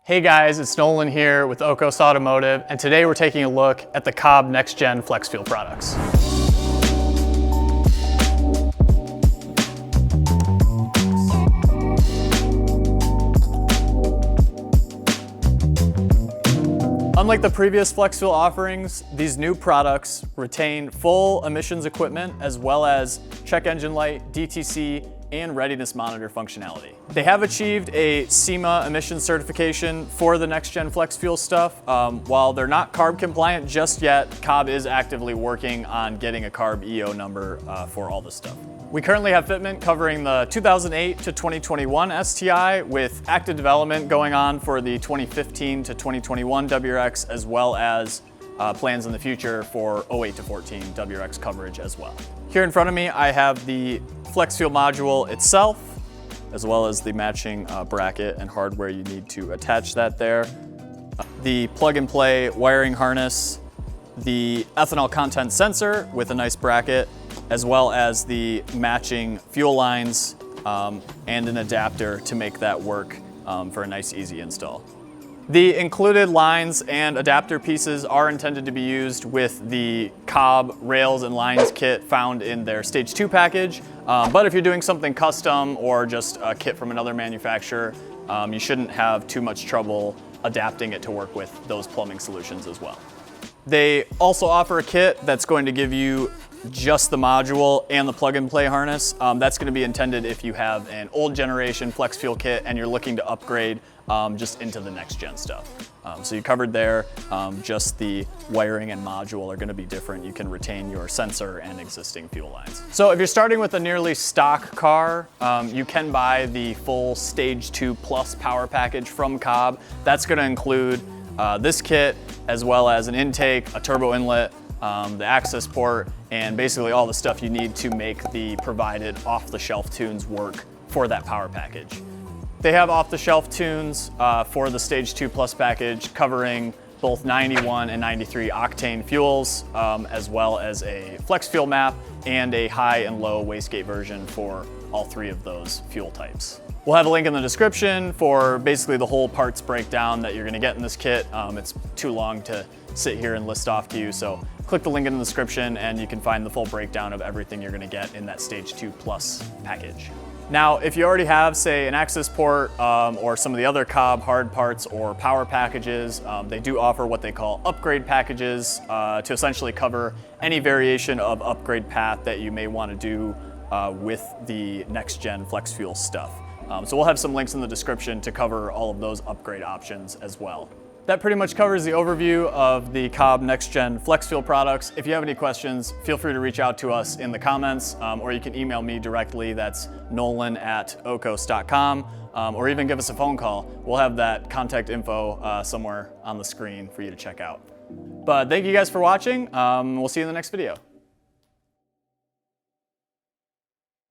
Hey guys, it's Nolan here with Oakos Automotive, and today we're taking a look at the COBB NexGen Flex Fuel products. Unlike the previous flex fuel offerings, these new products retain full emissions equipment as well as check engine light, DTC, and readiness monitor functionality. They have achieved a SEMA emissions certification for the NexGen Flex Fuel stuff. While they're not CARB compliant just yet, COBB is actively working on getting a CARB EO number for all this stuff. We currently have fitment covering the 2008 to 2021 STI with active development going on for the 2015 to 2021 WRX, as well as plans in the future for 08 to 14 WRX coverage as well. Here in front of me, I have the Flex Fuel module itself, as well as the matching bracket and hardware you need to attach that there. The plug and play wiring harness, the ethanol content sensor with a nice bracket, as well as the matching fuel lines and an adapter to make that work for a nice, easy install. The included lines and adapter pieces are intended to be used with the COBB rails and lines kit found in their Stage 2 package. But if you're doing something custom or just a kit from another manufacturer, you shouldn't have too much trouble adapting it to work with those plumbing solutions as well. They also offer a kit that's going to give you just the module and the plug and play harness. That's going to be intended if you have an old generation flex fuel kit and you're looking to upgrade just into the next gen stuff. So you covered there, just the wiring and module are going to be different. You can retain your sensor and existing fuel lines. So if you're starting with a nearly stock car, you can buy the full Stage 2 Plus power package from COBB. That's going to include this kit, as well as an intake, a turbo inlet, the access port, and basically all the stuff you need to make the provided off-the-shelf tunes work for that power package. They have off-the-shelf tunes for the Stage 2 Plus package covering both 91 and 93 octane fuels, as well as a flex fuel map and a high and low wastegate version for all three of those fuel types. We'll have a link in the description for basically the whole parts breakdown that you're gonna get in this kit. It's too long to sit here and list off to you, so click the link in the description and you can find the full breakdown of everything you're gonna get in that Stage 2 Plus package. Now, if you already have, say, an access port or some of the other COBB hard parts or power packages, they do offer what they call upgrade packages to essentially cover any variation of upgrade path that you may want to do with the NexGen Flex Fuel stuff. So we'll have some links in the description to cover all of those upgrade options as well. That pretty much covers the overview of the COBB NexGen Flex Fuel products. If you have any questions, feel free to reach out to us in the comments, or you can email me directly. That's nolan@oakos.com, or even give us a phone call. We'll have that contact info somewhere on the screen for you to check out. But thank you guys for watching. We'll see you in the next video.